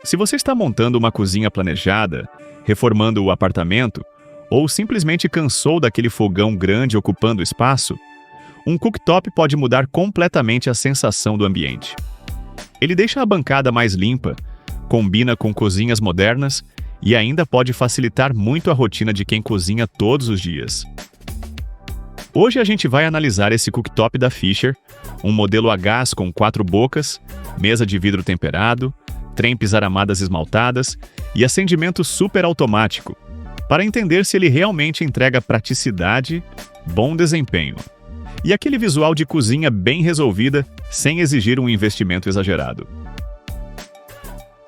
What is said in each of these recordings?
Se você está montando uma cozinha planejada, reformando o apartamento, ou simplesmente cansou daquele fogão grande ocupando espaço, um cooktop pode mudar completamente a sensação do ambiente. Ele deixa a bancada mais limpa, combina com cozinhas modernas e ainda pode facilitar muito a rotina de quem cozinha todos os dias. Hoje a gente vai analisar esse cooktop da Fisher, um modelo a gás com 4 bocas, mesa de vidro temperado, trempes aramadas esmaltadas e acendimento super automático, para entender se ele realmente entrega praticidade, bom desempenho e aquele visual de cozinha bem resolvida sem exigir um investimento exagerado.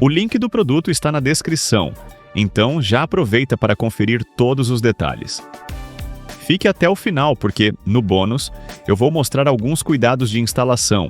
O link do produto está na descrição, então já aproveita para conferir todos os detalhes. Fique até o final porque, no bônus, eu vou mostrar alguns cuidados de instalação,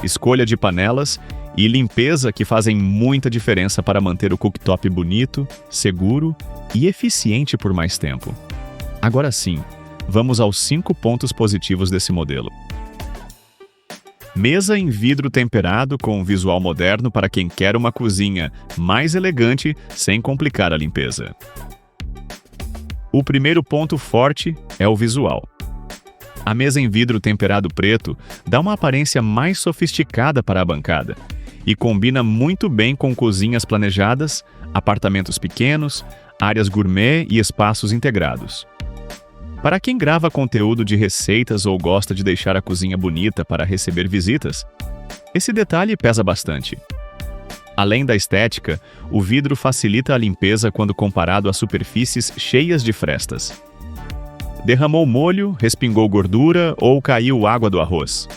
escolha de panelas e limpeza que fazem muita diferença para manter o cooktop bonito, seguro e eficiente por mais tempo. Agora sim, vamos aos 5 pontos positivos desse modelo. Mesa em vidro temperado com visual moderno para quem quer uma cozinha mais elegante sem complicar a limpeza. O primeiro ponto forte é o visual. A mesa em vidro temperado preto dá uma aparência mais sofisticada para a bancada e combina muito bem com cozinhas planejadas, apartamentos pequenos, áreas gourmet e espaços integrados. Para quem grava conteúdo de receitas ou gosta de deixar a cozinha bonita para receber visitas, esse detalhe pesa bastante. Além da estética, o vidro facilita a limpeza quando comparado a superfícies cheias de frestas. Derramou molho, respingou gordura ou caiu água do arroz.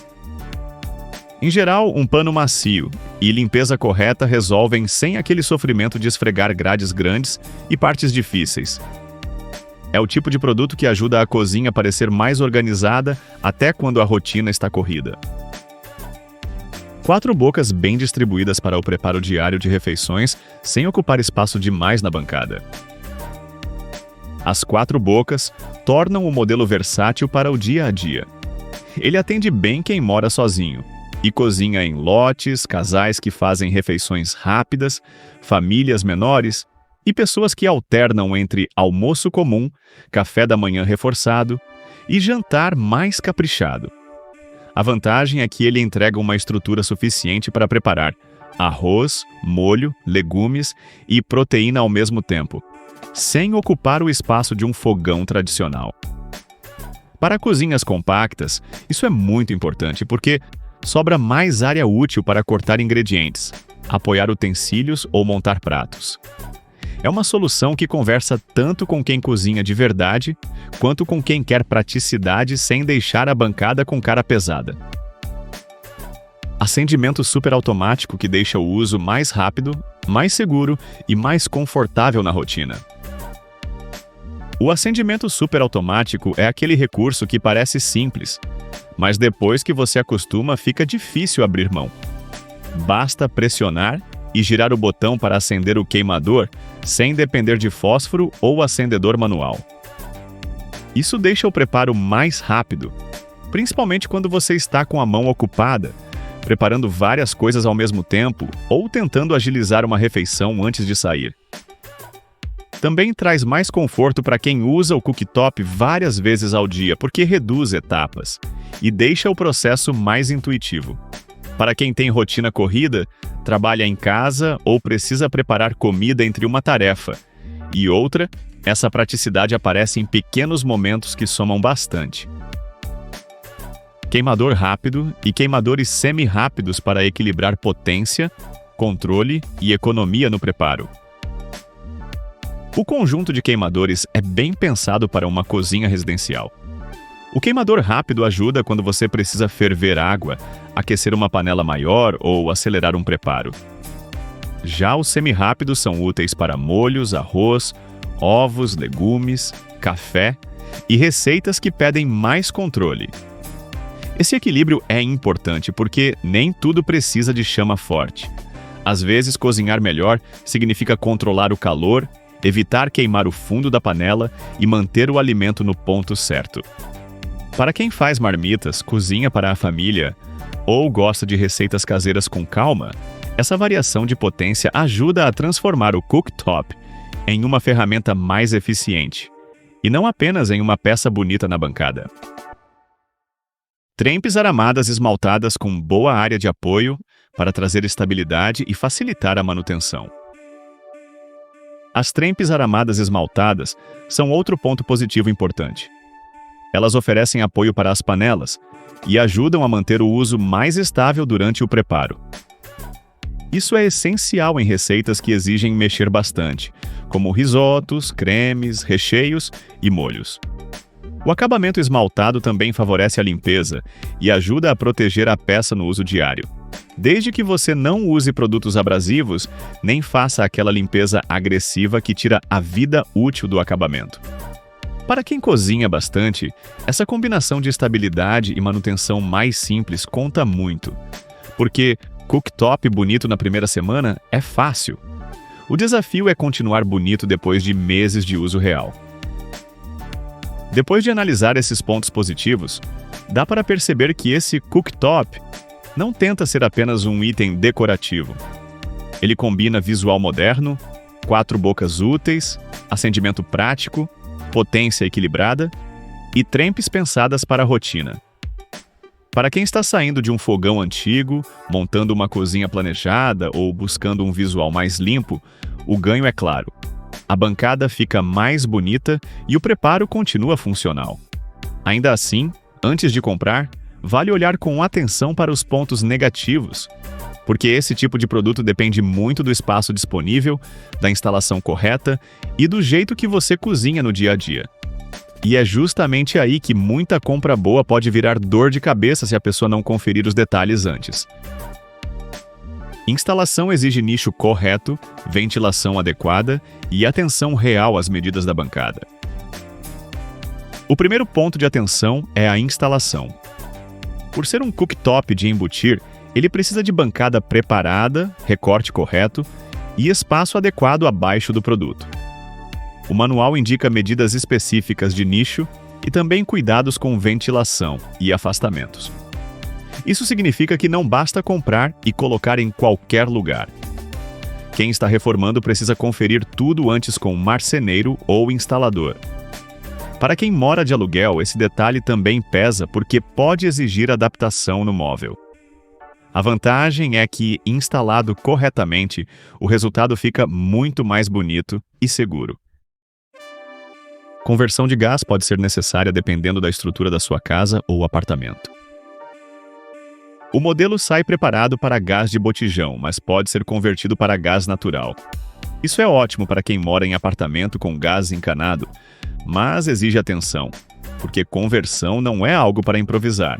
Em geral, um pano macio e limpeza correta resolvem sem aquele sofrimento de esfregar grades grandes e partes difíceis. É o tipo de produto que ajuda a cozinha a parecer mais organizada até quando a rotina está corrida. 4 bocas bem distribuídas para o preparo diário de refeições sem ocupar espaço demais na bancada. As 4 bocas tornam o modelo versátil para o dia a dia. Ele atende bem quem mora sozinho e cozinha em lotes, casais que fazem refeições rápidas, famílias menores e pessoas que alternam entre almoço comum, café da manhã reforçado e jantar mais caprichado. A vantagem é que ele entrega uma estrutura suficiente para preparar arroz, molho, legumes e proteína ao mesmo tempo, sem ocupar o espaço de um fogão tradicional. Para cozinhas compactas, isso é muito importante porque sobra mais área útil para cortar ingredientes, apoiar utensílios ou montar pratos. É uma solução que conversa tanto com quem cozinha de verdade, quanto com quem quer praticidade sem deixar a bancada com cara pesada. Acendimento super automático que deixa o uso mais rápido, mais seguro e mais confortável na rotina. O acendimento super automático é aquele recurso que parece simples, mas depois que você acostuma fica difícil abrir mão. Basta pressionar e girar o botão para acender o queimador sem depender de fósforo ou acendedor manual. Isso deixa o preparo mais rápido, principalmente quando você está com a mão ocupada, preparando várias coisas ao mesmo tempo ou tentando agilizar uma refeição antes de sair. Também traz mais conforto para quem usa o cooktop várias vezes ao dia, porque reduz etapas e deixa o processo mais intuitivo. Para quem tem rotina corrida, trabalha em casa ou precisa preparar comida entre uma tarefa e outra, essa praticidade aparece em pequenos momentos que somam bastante. Queimador rápido e queimadores semi-rápidos para equilibrar potência, controle e economia no preparo. O conjunto de queimadores é bem pensado para uma cozinha residencial. O queimador rápido ajuda quando você precisa ferver água, aquecer uma panela maior ou acelerar um preparo. Já os semi-rápidos são úteis para molhos, arroz, ovos, legumes, café e receitas que pedem mais controle. Esse equilíbrio é importante porque nem tudo precisa de chama forte. Às vezes, cozinhar melhor significa controlar o calor, evitar queimar o fundo da panela e manter o alimento no ponto certo. Para quem faz marmitas, cozinha para a família ou gosta de receitas caseiras com calma, Essa variação de potência ajuda a transformar o cooktop em uma ferramenta mais eficiente, e não apenas em uma peça bonita na bancada. Trempes aramadas esmaltadas com boa área de apoio para trazer estabilidade e facilitar a manutenção. As trempes aramadas esmaltadas são outro ponto positivo importante. Elas oferecem apoio para as panelas e ajudam a manter o uso mais estável durante o preparo. Isso é essencial em receitas que exigem mexer bastante, como risotos, cremes, recheios e molhos. O acabamento esmaltado também favorece a limpeza e ajuda a proteger a peça no uso diário, desde que você não use produtos abrasivos nem faça aquela limpeza agressiva que tira a vida útil do acabamento. Para quem cozinha bastante, essa combinação de estabilidade e manutenção mais simples conta muito, porque cooktop bonito na primeira semana é fácil. O desafio é continuar bonito depois de meses de uso real. Depois de analisar esses pontos positivos, dá para perceber que esse cooktop não tenta ser apenas um item decorativo. Ele combina visual moderno, 4 bocas úteis, acendimento prático, potência equilibrada e trempes pensadas para a rotina. Para quem está saindo de um fogão antigo, montando uma cozinha planejada ou buscando um visual mais limpo, o ganho é claro. A bancada fica mais bonita e o preparo continua funcional. Ainda assim, antes de comprar, vale olhar com atenção para os pontos negativos, porque esse tipo de produto depende muito do espaço disponível, da instalação correta e do jeito que você cozinha no dia a dia. E é justamente aí que muita compra boa pode virar dor de cabeça se a pessoa não conferir os detalhes antes. Instalação exige nicho correto, ventilação adequada e atenção real às medidas da bancada. O primeiro ponto de atenção é a instalação. Por ser um cooktop de embutir, ele precisa de bancada preparada, recorte correto e espaço adequado abaixo do produto. O manual indica medidas específicas de nicho e também cuidados com ventilação e afastamentos. Isso significa que não basta comprar e colocar em qualquer lugar. Quem está reformando precisa conferir tudo antes com um marceneiro ou instalador. Para quem mora de aluguel, esse detalhe também pesa porque pode exigir adaptação no móvel. A vantagem é que, instalado corretamente, o resultado fica muito mais bonito e seguro. Conversão de gás pode ser necessária dependendo da estrutura da sua casa ou apartamento. O modelo sai preparado para gás de botijão, mas pode ser convertido para gás natural. Isso é ótimo para quem mora em apartamento com gás encanado, mas exige atenção, porque conversão não é algo para improvisar.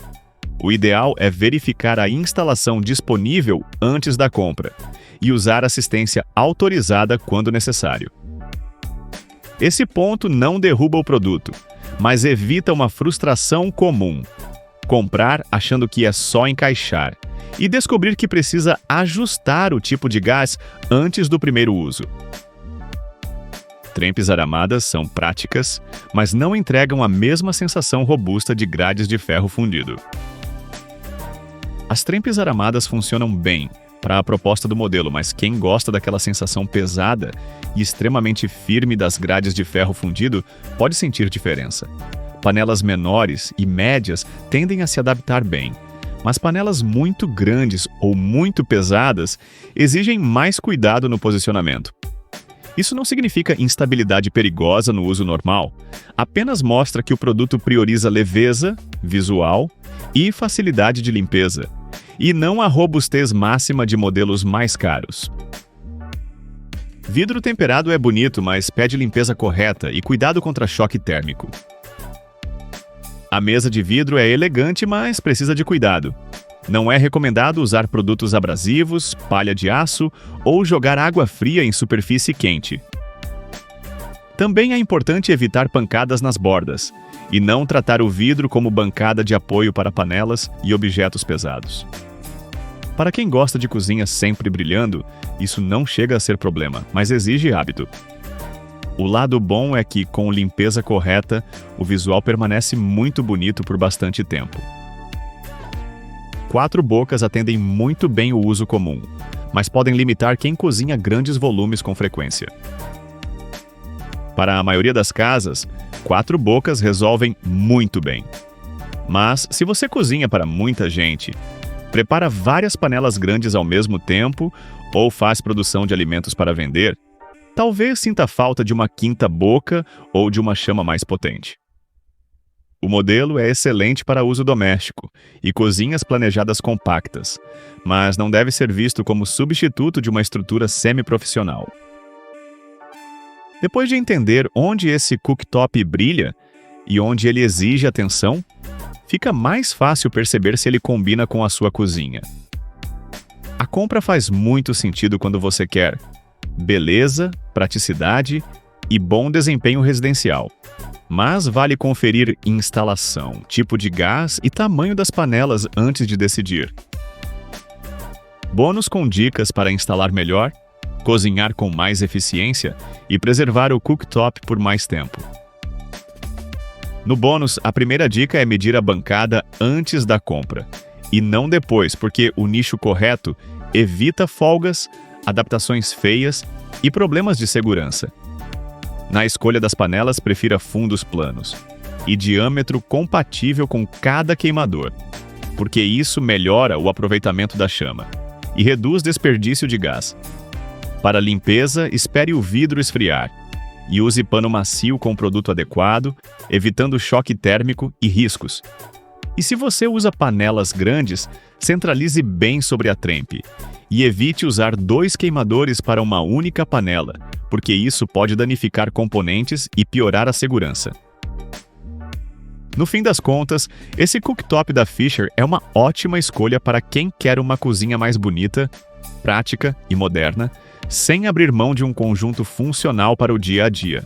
O ideal é verificar a instalação disponível antes da compra e usar assistência autorizada quando necessário. Esse ponto não derruba o produto, mas evita uma frustração comum: comprar achando que é só encaixar e descobrir que precisa ajustar o tipo de gás antes do primeiro uso. Trempes aramadas são práticas, mas não entregam a mesma sensação robusta de grades de ferro fundido. As trempes aramadas funcionam bem para a proposta do modelo, mas quem gosta daquela sensação pesada e extremamente firme das grades de ferro fundido pode sentir diferença. Panelas menores e médias tendem a se adaptar bem, mas panelas muito grandes ou muito pesadas exigem mais cuidado no posicionamento. Isso não significa instabilidade perigosa no uso normal, apenas mostra que o produto prioriza leveza, visual e facilidade de limpeza, e não a robustez máxima de modelos mais caros. Vidro temperado é bonito, mas pede limpeza correta e cuidado contra choque térmico. A mesa de vidro é elegante, mas precisa de cuidado. Não é recomendado usar produtos abrasivos, palha de aço ou jogar água fria em superfície quente. Também é importante evitar pancadas nas bordas e não tratar o vidro como bancada de apoio para panelas e objetos pesados. Para quem gosta de cozinha sempre brilhando, isso não chega a ser problema, mas exige hábito. O lado bom é que, com limpeza correta, o visual permanece muito bonito por bastante tempo. 4 bocas atendem muito bem o uso comum, mas podem limitar quem cozinha grandes volumes com frequência. Para a maioria das casas, 4 bocas resolvem muito bem. Mas, se você cozinha para muita gente, prepara várias panelas grandes ao mesmo tempo ou faz produção de alimentos para vender, talvez sinta falta de uma 5ª boca ou de uma chama mais potente. O modelo é excelente para uso doméstico e cozinhas planejadas compactas, mas não deve ser visto como substituto de uma estrutura semi-profissional. Depois de entender onde esse cooktop brilha e onde ele exige atenção, fica mais fácil perceber se ele combina com a sua cozinha. A compra faz muito sentido quando você quer beleza, praticidade e bom desempenho residencial. Mas vale conferir instalação, tipo de gás e tamanho das panelas antes de decidir. Bônus com dicas para instalar melhor, cozinhar com mais eficiência e preservar o cooktop por mais tempo. No bônus, a primeira dica é medir a bancada antes da compra, e não depois, porque o nicho correto evita folgas, adaptações feias e problemas de segurança. Na escolha das panelas, prefira fundos planos e diâmetro compatível com cada queimador, porque isso melhora o aproveitamento da chama e reduz desperdício de gás. Para limpeza, espere o vidro esfriar e use pano macio com produto adequado, evitando choque térmico e riscos. E se você usa panelas grandes, centralize bem sobre a trempe e evite usar 2 queimadores para uma única panela, porque isso pode danificar componentes e piorar a segurança. No fim das contas, esse cooktop da Fisher é uma ótima escolha para quem quer uma cozinha mais bonita, prática e moderna, sem abrir mão de um conjunto funcional para o dia a dia.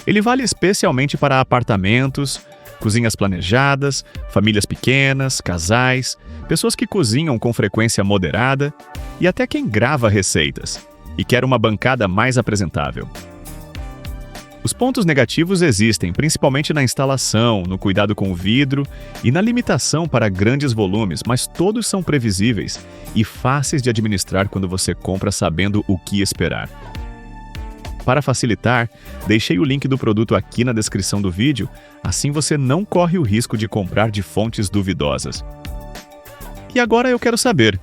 Ele vale especialmente para apartamentos, cozinhas planejadas, famílias pequenas, casais, pessoas que cozinham com frequência moderada e até quem grava receitas e quer uma bancada mais apresentável. Os pontos negativos existem, principalmente na instalação, no cuidado com o vidro e na limitação para grandes volumes, mas todos são previsíveis e fáceis de administrar quando você compra sabendo o que esperar. Para facilitar, deixei o link do produto aqui na descrição do vídeo, assim você não corre o risco de comprar de fontes duvidosas. E agora eu quero saber,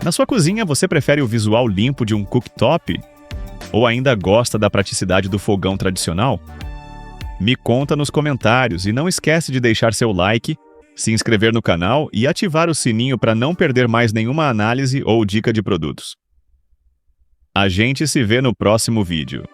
na sua cozinha você prefere o visual limpo de um cooktop? Ou ainda gosta da praticidade do fogão tradicional? Me conta nos comentários e não esquece de deixar seu like, se inscrever no canal e ativar o sininho para não perder mais nenhuma análise ou dica de produtos. A gente se vê no próximo vídeo.